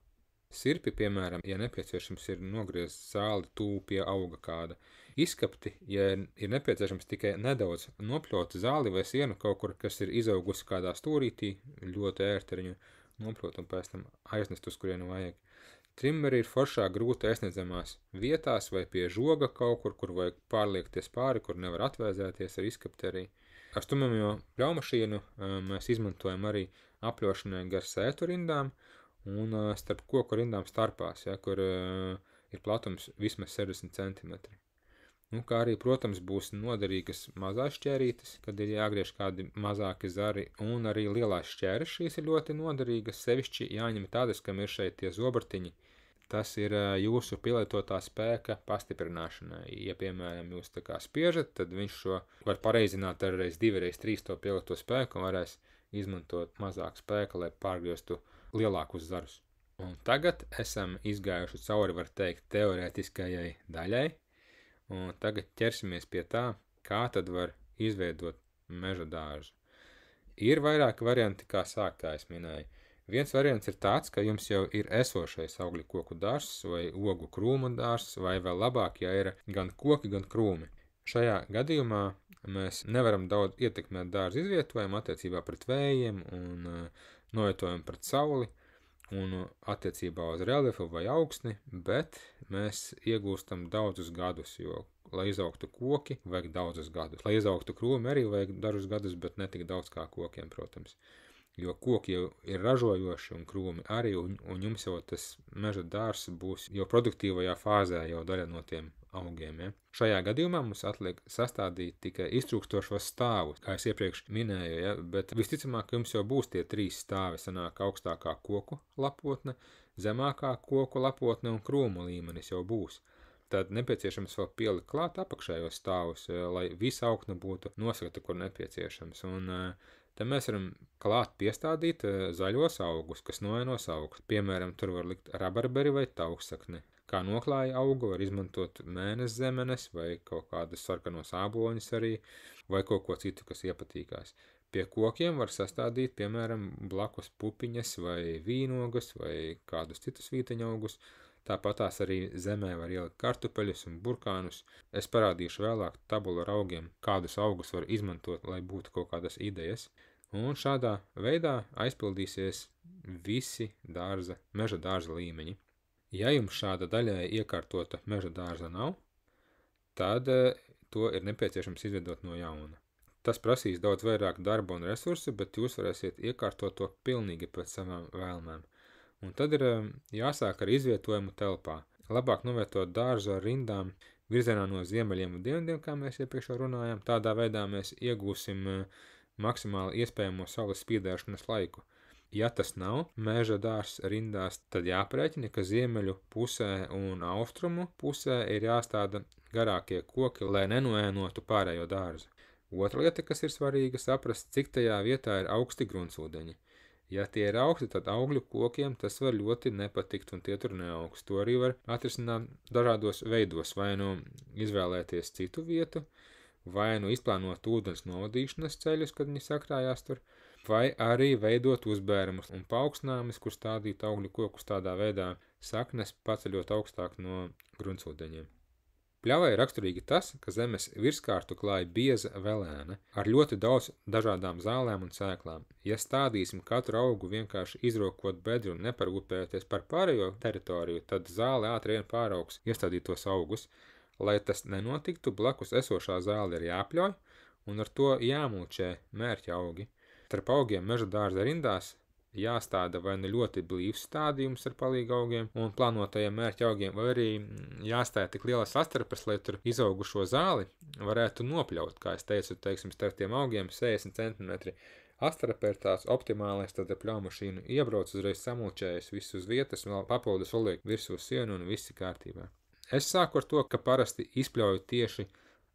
Sirpi, piemēram, ja nepieciešams ir nogriezt zāli tūp pie auga kāda. Izskapti, ja ir nepieciešams tikai nedaudz nopļot zāli vai sienu kaut kur, kas ir izaugusi kādā stūrītī, ļoti ērti ar viņu nopļot un pēc tam aiznest uz kurienu vajag. Trimmeri ir foršā grūti aizsniedzamās vietās vai pie žoga kaut kur, kur vajag pārliekties pāri, kur nevar atvēzēties ar izskapti arī. Ar stumjamo pļaumašīnu mēs izmantojam arī apļošanai gar sētu rindām un starp koku rindām starpās, ja, kur ir platums vismaz 60 cm. Kā arī, protams, būs noderīgas mazās šķērītes, kad ir jāgriež kādi mazāki zari, un arī lielās šķēres šīs ir ļoti noderīgas, sevišķi jāņem tādas, kam ir šeit tie zobartiņi. Tas ir jūsu pielietotā spēka pastiprināšanai. Ja, piemēram, jūs tā kā spiežat, tad viņš šo var pareizināt ar reiz 2, reiz 3 to pielieto spēku un varēs izmantot mazāk spēka, lai pārgrieztu lielākus zarus. Un tagad esam izgājuši cauri, var teikt, teorētiskajai daļai, un tagad ķersimies pie tā, kā tad var izveidot meža dārzu. Ir vairāki varianti, kā sākt, kā es minēju. Viens variants ir tāds, ka jums jau ir esošais augļu koku dārzs vai ogu krūmu dārzs, vai vēl labāk, ja ir gan koki, gan krūmi. Šajā gadījumā mēs nevaram daudz ietekmēt dārza izvietojumu attiecībā pret vējiem un novietojumu pret sauli un attiecībā uz reliefu vai augsni, bet mēs iegūstam daudzus gadus, jo, lai izaugtu koki, vajag daudzus gadus. Lai izaugtu krūmi arī vajag dažus gadus, bet ne tik daudz kā kokiem, protams. Jo koki jau ir ražojoši un krūmi arī, un jums jau tas meža dārzs būs jau produktīvajā fāzē jau daļa no tiem augiem. Ja? Šajā gadījumā mums atliek sastādīt tikai iztrūkstošos stāvus, kā es iepriekš minēju, ja? Bet visticamāk jums jau būs tie 3 stāvi, sanāk augstākā koku lapotne, zemākā koku lapotne un krūmu līmenis jau būs. Tad nepieciešams vēl pielikt klāt apakšējos stāvus, lai visa augtne būtu nosakta, kur nepieciešams. Un te mēs varam klāt piestādīt zaļos augus, kas noēnos augus. Piemēram, tur var likt rabarberi vai tauksakni. Kā noklāja augu, var izmantot mēnes zemenes vai kaut kādas sarkanos āboņus arī, vai kaut ko citu, kas iepatīkās. Pie kokiem var sastādīt, piemēram, blakus pupiņas vai vīnogas vai kādus citus vīteņaugus. Tāpatās arī zemē var ielikt kartupeļus un burkānus. Es parādīšu vēlāk tabulu ar augiem, kādus augus var izmantot, lai būtu kaut kādas idejas. Un šādā veidā aizpildīsies visi meža dārza līmeņi. Ja jums šāda daļai iekārtota meža dārza nav, tad to ir nepieciešams izveidot no jauna. Tas prasīs daudz vairāk darba un resursu, bet jūs varēsiet iekārtot to pilnīgi pēc savām vēlmēm. Un tad ir jāsāk ar izvietojumu telpā. Labāk novietot dārzu ar rindām virzienā no ziemeļiem un dienvidiem, kā mēs iepriekš runājām. Tādā veidā mēs iegūsim maksimāli iespējamo saules spīdēšanas laiku. Ja tas nav meža dārzs rindās, tad jāprēķina, ka ziemeļu pusē un austrumu pusē ir jāstāda garākie koki, lai nenoēnotu pārējo dārzu. Otra lieta, kas ir svarīga, saprast, cik tajā vietā ir augsti gruntsūdeņi. Ja tie ir augsti, tad augļu kokiem tas var ļoti nepatikt un tie tur neaugs. To arī var atrisināt dažādos veidos, vai nu izvēlēties citu vietu, vai nu izplānot ūdens novadīšanas ceļus, kad viņi sakrājās tur, vai arī veidot uzbērumus un paaugstinājumus, kur stādīt augļu kokus tādā veidā saknes paceļot augstāk no gruntsūdeņiem. Pļavai ir raksturīgi tas, ka zemes virskārtu klāja bieza velēna ar ļoti daudz dažādām zālēm un sēklām. Ja stādīsim katru augu vienkārši izrokot bedri un neparūpējoties par pārējo teritoriju, tad zāle ātri vien pāraugs iestādītos augus. Lai tas nenotiktu, blakus esošā zāle ir jāpļauj un ar to jāmulčē mērķa augi. Starp augiem meža dārza rindās jāstāda vai ne ļoti blīvs stādījums ar palīgu augiem un plānotajiem mērķa augiem, vai arī jāstāja tik lielas sastarpes, lai tur izaugušo zāli varētu nopļaut, kā es teicu, starp tiem augiem 60 cm. Astarpe ir tās optimālais, tad ar pļaumašīnu iebrauc uzreiz samulčējas visu uz vietas un vēl papildus uliek virsū sienu un viss kārtībā. Es sāku ar to, ka parasti izpļauju tieši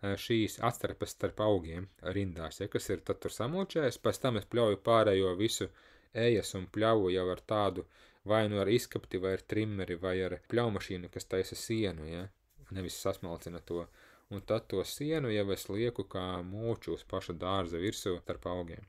šīs atstarpes starp augiem rindās, kas ir tad tur samulčējas, pēc tam es pļauju pārējo visu ejas un pļauju jau ar tādu vai nu ar izskapti, vai ar trimmeri, vai ar pļaumašīnu, kas taisa sienu, ja? Nevis sasmalcina to. Un tad to sienu jau es lieku kā mūču uz paša dārza virsū starp augiem.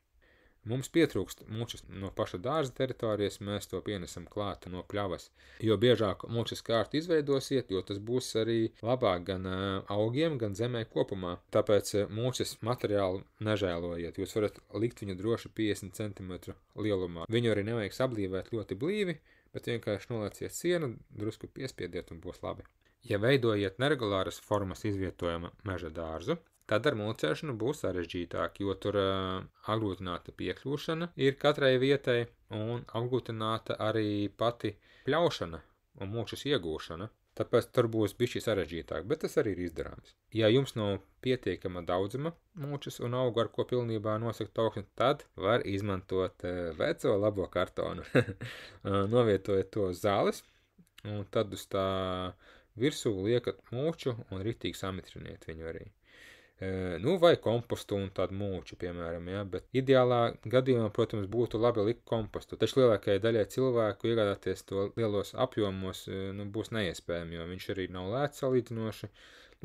Mums pietrūkst mūčas no paša dārza teritorijas, mēs to pienesam klāt no pļavas. Jo biežāk mūčas kārtu izveidosiet, jo tas būs arī labāk gan augiem, gan zemē kopumā. Tāpēc mūčas materiālu nežēlojiet. Jūs varat likt viņu droši 50 cm lielumā. Viņu arī nevajag sablīvēt ļoti blīvi, bet vienkārši nolieciet sienu, drusku piespiediet un būs labi. Ja veidojiet neregulāras formas izvietojama meža dārzu, tad ar mulcēšanu būs sarežģītāk, jo tur apgrūtināta piekļūšana ir katrai vietai un apgrūtināta arī pati pļaušana un mulčas iegūšana. Tāpēc tur būs bišķi sarežģītāk, bet tas arī ir izdarāms. Ja jums nav pietiekama daudzuma mulčas un augu, ar ko pilnībā nosakt augsni, tad var izmantot veco labo kartonu. Novietojat to uz zāles, un tad uz tā virsū liekat mulču un ritīgi samitriniet viņu arī. Vai kompostu un tādu mulču, piemēram, ja, bet ideālā gadījumā, protams, būtu labi likt kompostu. Taču lielākajai daļai cilvēku iegādāties to lielos apjomos būs neiespējami, jo viņš arī nav lēts salīdzinoši.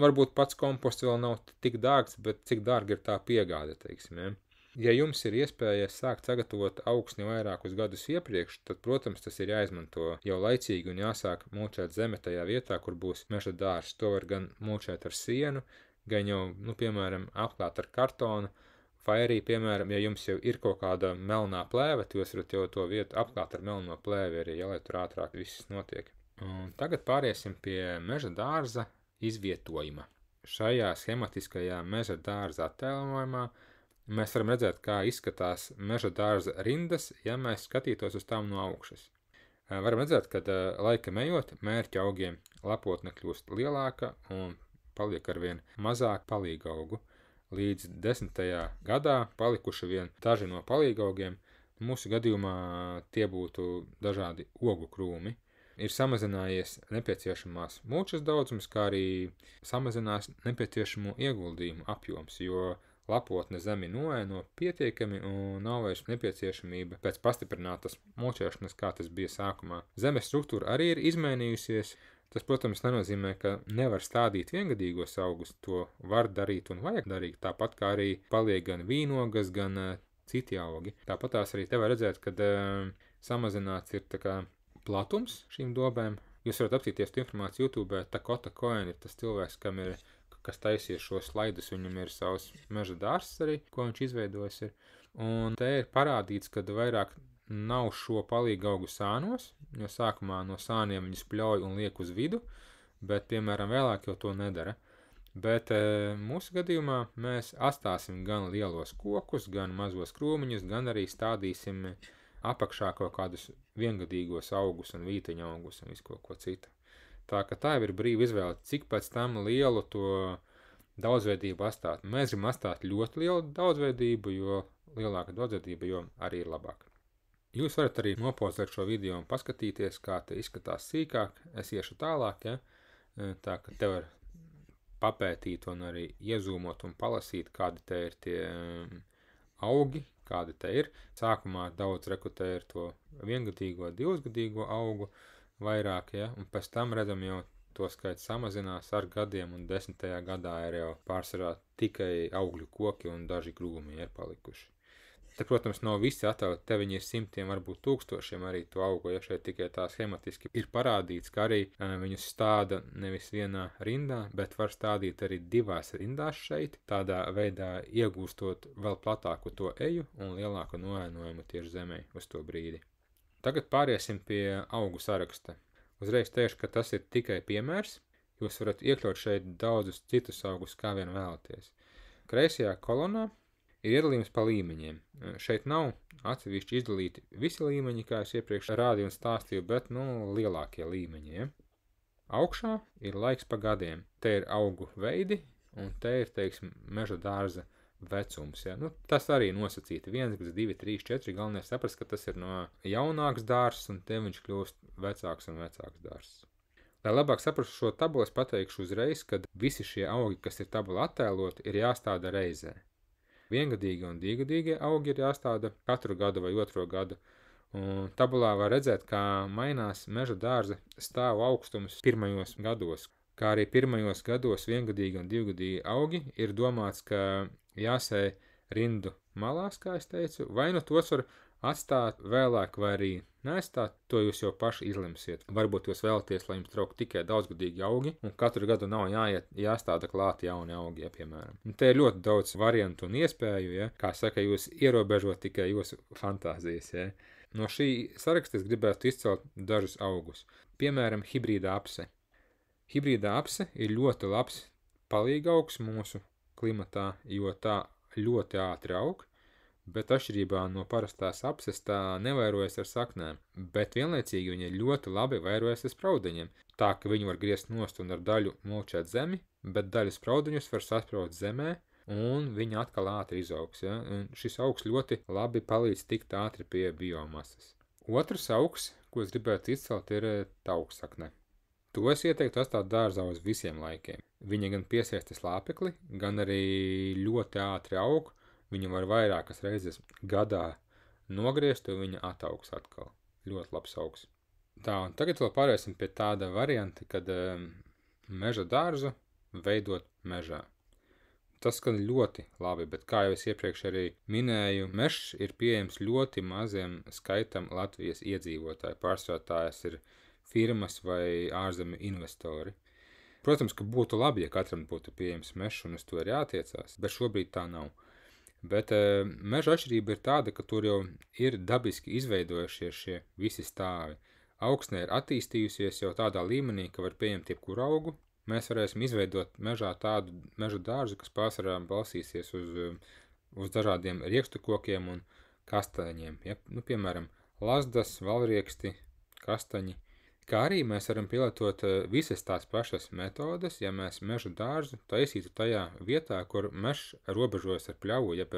Varbūt pats komposts vēl nav tik dārgs, bet cik dārga ir tā piegāde, teiksim, ja. Ja jums ir iespēja sākt sagatavot augsni vairākus gadus iepriekš, tad, protams, tas ir jāizmanto jau laicīgi un jāsāk mulčēt zeme tajā vietā, kur būs meža dārzs. To var gan mulčēt ar sienu, gan jau, piemēram, apklāt ar kartonu, vai arī, piemēram, ja jums jau ir kaut kāda melnā plēve, tad jūs varat jau to vietu apklāt ar melno plēvi arī, ja, lai tur ātrāk viss notiek. Un tagad pāriesim pie meža dārza izvietojuma. Šajā schematiskajā meža dārza attēlojumā mēs varam redzēt, kā izskatās meža dārza rindas, ja mēs skatītos uz tām no augšas. Varam redzēt, ka laika ejot, mērķa augiem lapotne kļūst lielāka un paliek arvien mazāk palīgaugu. Līdz 10. gadā palikuši vien daži no palīgaugiem. Mūsu gadījumā tie būtu dažādi ogu krūmi. Ir samazinājies nepieciešamās mulčas daudzums, kā arī samazinās nepieciešamo ieguldījumu apjoms, jo lapotne zemi noēno pietiekami un nav vairs nepieciešamība pēc pastiprinātas mulčēšanas, kā tas bija sākumā. Zemes struktūra arī ir izmainījusies. Tas, protams, nenozīmē, ka nevar stādīt viengadīgos augus, to var darīt un vajag darīt, tāpat kā arī paliek gan vīnogas, gan citi augi. Tāpat tās arī te var redzēt, kad samazināts ir tā kā platums šīm dobēm. Jūs varat apstīties tu informāciju YouTube, Dakota Cohen ir tas cilvēks, kas taisīs šos slaidus, viņam ir savs meža dārzs arī, ko viņš izveidojis ir. Un te ir parādīts, kad vairāk nav šo palīgaugu sānos, jo sākumā no sāniem viņus pļauj un liek uz vidu, bet, piemēram, vēlāk jau to nedara. Bet mūsu gadījumā mēs atstāsim gan lielos kokus, gan mazos krūmiņus, gan arī stādīsim apakšā kaut kādus viengadīgos augus un vīteņa augus un visu kaut ko citu. Tā ka tā jau ir brīva izvēle, cik pēc tam lielu to daudzveidību atstāt. Mēs gribam atstāt ļoti lielu daudzveidību, jo lielāka daudzveidība, jo arī ir labāk. Jūs varat arī nopauzēt šo video un paskatīties, kā te izskatās sīkāk. Es iešu tālāk, ja? Tā ka te var papētīt un arī iezūmot un palasīt, kādi te ir tie augi, kādi te ir. Sākumā daudz rekrutē ir to viengadīgo, divsgadīgo augu vairāk, ja? Un pēc tam redzam jau to skaits samazinās ar gadiem, un 10. gadā ir jau pārsvarā tikai augļu koki un daži krūmi ir palikuši. Te, protams, nav visi attēli, te viņi ir simtiem, varbūt tūkstošiem arī to augu, ja šeit tikai tā schematiski ir parādīts, ka arī viņus stāda nevis vienā rindā, bet var stādīt arī divās rindās šeit, tādā veidā iegūstot vēl platāku to eju un lielāku noēnojumu tieši zemē uz to brīdi. Tagad pāriesim pie augu saraksta. Uzreiz teikšu, ka tas ir tikai piemērs, jūs varat iekļaut šeit daudzus citus augus, kā vien vēlaties. Kreisajā kolonā ir iedalījums pa līmeņiem. Šeit nav atsevišķi izdalīti visi līmeņi, kā es iepriekš rādīju un stāstīju, bet, lielākie līmeņi, ja? Augšā ir laiks pa gadiem. Te ir augu veidi, un te ir, teiksim, meža dārza vecums, ja? Tas arī nosacīti 1, 2, 3, 4, galvenais saprast, ka tas ir no jaunāks dārzs, un te viņš kļūst vecāks un vecāks dārzs. Lai labāk saprastu šo tabulu, es pateikšu uzreiz, ka visi šie augi, kas ir tabula attēloti, ir jāstāda reizē. Viengadīgi un divgadīgie augi ir jāstāda katru gadu vai 2. gadu, un tabulā var redzēt, kā mainās meža dārza stāvu augstums pirmajos gados. Kā arī pirmajos gados viengadīgi un divgadīgi augi ir domāts, ka jāsēj rindu malās, kā es teicu, vai tos var atstāt vēlāk vai arī neatstāt, to jūs jau paši izlemsiet. Varbūt jūs vēlaties, lai jums trauk tikai daudzgadīgi augi, un katru gadu nav jāstāda klāt jauni augi, ja, piemēram. Un te ir ļoti daudz variantu un iespēju, ja, kā saka, jūs ierobežot tikai jūsu fantāzijas, ja. No šī saraksta es gribētu izcelt dažus augus. Piemēram, hibrīda apse. Hibrīda apse ir ļoti labs palīgaugs mūsu klimatā, jo tā ļoti ātri aug, bet atšķirībā no parastās apses tā nevairojas ar saknēm, bet vienlaicīgi viņa ļoti labi vairojas ar spraudeņiem, tā ka viņu var griezt nost un ar daļu mulčēt zemi, bet daļas spraudeņus var saspraut zemē, un viņa atkal ātri izaugs. Ja? Un šis augs ļoti labi palīdz tikt ātri pie biomasas. Otrs augs, ko es gribētu izcelt, ir tauksakne. To es ieteiktu atstāt dārzā uz visiem laikiem. Viņa gan piesaista slāpekli, gan arī ļoti ātri aug. Viņu var vairākas reizes gadā nogriezt, un viņa ataugs atkal. Ļoti labs augs. Tā, un tagad vēl pārēsim pie tāda varianta, kad meža dārzu veidot mežā. Tas skan ļoti labi, bet kā jau es iepriekš arī minēju, mežs ir pieejams ļoti maziem skaitam Latvijas iedzīvotāju. Pārsvarā tās ir firmas vai ārzemju investori. Protams, ka būtu labi, ja katram būtu pieejams mežs un uz to ir jātiecās, bet šobrīd tā nav. Bet meža atšķirība ir tāda, ka tur jau ir dabiski izveidojušies šie visi stāvi. Augsne ir attīstījusies jau tādā līmenī, ka var pieņemt jebkuru augu. Mēs varēsim izveidot mežā tādu meža dārzu, kas pārsvarā balsīsies uz dažādiem riekstu kokiem un kastaņiem. Ja? Nu, piemēram, lazdas, valrieksti, kastaņi. Kā arī mēs varam pielietot visas tās pašas metodes, ja mēs meža dārzu taisītu tajā vietā, kur mežs robežojas ar pļavu, jeb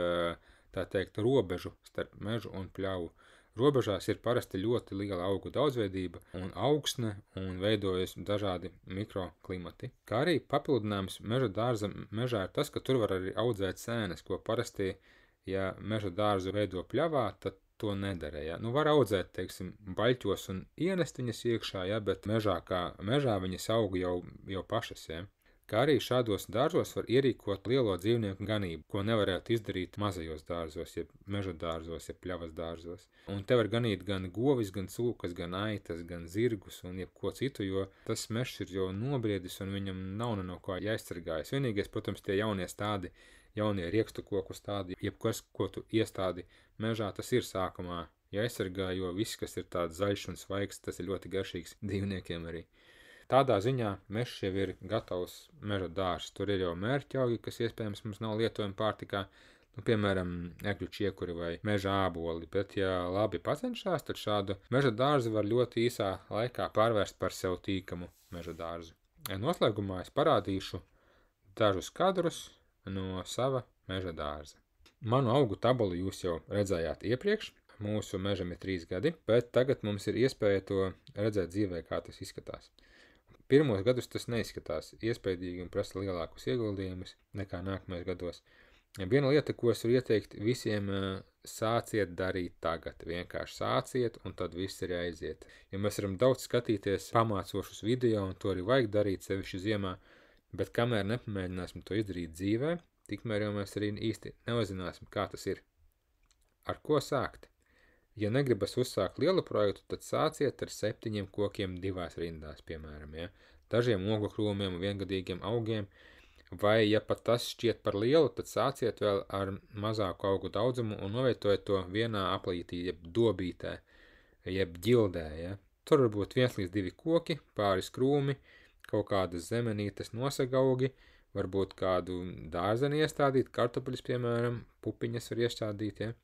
tā teikt robežu starp mežu un pļavu. Robežās ir parasti ļoti liela augu daudzveidība un augsne un veidojas dažādi mikroklimati. Kā arī papildinājums meža dārza mežā ir tas, ka tur var arī audzēt sēnes, ko parasti, ja meža dārzu veido pļavā, tad to nedara, ja. Nu, var audzēt, teiksim, baļķos un ienest viņas iekšā, ja, bet mežā viņas aug jau pašas, ja. Kā arī šādos dārzos var ierīkot lielo dzīvnieku ganību, ko nevarētu izdarīt mazajos dārzos, ja meža dārzos, ja pļavas dārzos. Un te var ganīt gan govis, gan cūkas, gan aitas, gan zirgus un jebko citu, jo tas mežs ir jau nobriedis un viņam nav no kā jāizsargājas. Vienīgais, protams, tie jaunie stādi, jaunie riekstu koku stādi, jebkas, ko tu iestādi mežā, tas ir sākumā jāizsargā, jo viss, kas ir tāds zaļš un svaigs, tas ir ļoti garšīgs dzīvniekiem arī. Tādā ziņā mežs jau ir gatavs meža dārzs. Tur ir jau mērķaugi, kas iespējams mums nav lietojami pārtikā, nu, piemēram, egļu čiekuri vai meža āboli, bet ja labi pacenšās, tad šādu meža dārzu var ļoti īsā laikā pārvērst par sev tīkamu meža dārzu. Noslēgumā es parādīšu dažus kadrus no sava meža dārza. Manu augu tabulu jūs jau redzējāt iepriekš. Mūsu mežam ir 3 gadi, bet tagad mums ir iespēja to redzēt dzīvē, kā tas izskatās. Pirmos gadus tas neizskatās iespējīgi un prasa lielākus ieguldījumus nekā nākamajos gados. Viena lieta, ko es varu ieteikt visiem, sāciet darīt tagad. Vienkārši sāciet un tad viss ir jāiziet. Jo mēs varam daudz skatīties pamācošus video un to arī vajag darīt sevišķi ziemā, bet kamēr nepamēģināsim to izdarīt dzīvē, tikmēr jau mēs arī īsti neuzzināsim, kā tas ir. Ar ko sākt? Ja negribas uzsākt lielu projektu, tad sāciet ar 7 kokiem 2 rindās, piemēram, ja? Dažiem ogu krūmiem un viengadīgiem augiem, vai ja pat tas šķiet par lielu, tad sāciet vēl ar mazāku augu daudzumu un novietojiet to vienā aplītī, jeb dobītē, jeb ģildē, ja? Tur var būt 1 līdz 2 koki, pāris krūmi, kaut kādas zemenītes nosagaugi, varbūt kādu dārzeni iestādīt, kartupeļus, piemēram, pupiņas var iestādīt, ja?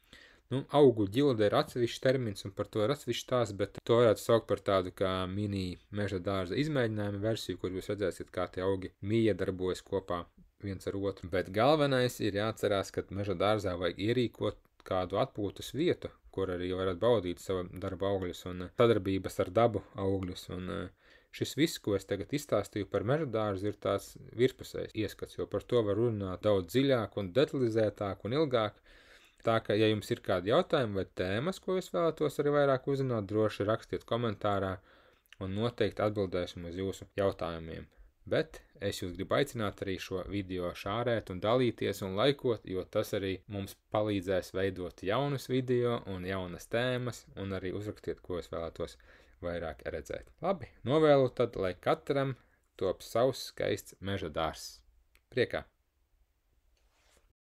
Nu, augu ģilde ir atsevišķs termins un par to ir atsevišķs tās, bet to varētu saukt par tādu kā mini meža dārza izmēģinājumu versiju, kur jūs redzēsiet, kā tie augi miedarbojas kopā viens ar otru. Bet galvenais ir jāatcerās, ka meža dārzā vajag ierīkot kādu atpūtas vietu, kur arī varat baudīt savu darba augļus un sadarbības ar dabu augļus. Un šis viss, ko es tagad izstāstīju par meža dārzu, ir tāds virspusējs ieskats, jo par to var runāt daudz dziļāk un detalizētāk un ilgāk. Tā ka, ja jums ir kādi jautājumi vai tēmas, ko jūs vēlētos arī vairāk uzzināt, droši rakstiet komentārā un noteikti atbildēsim uz jūsu jautājumiem. Bet es jūs gribu aicināt arī šo video šārēt un dalīties un laikot, jo tas arī mums palīdzēs veidot jaunus video un jaunas tēmas un arī uzrakstiet, ko jūs vēlētos vairāk redzēt. Labi, novēlu tad, lai katram top savs skaists meža dārzs. Priekā!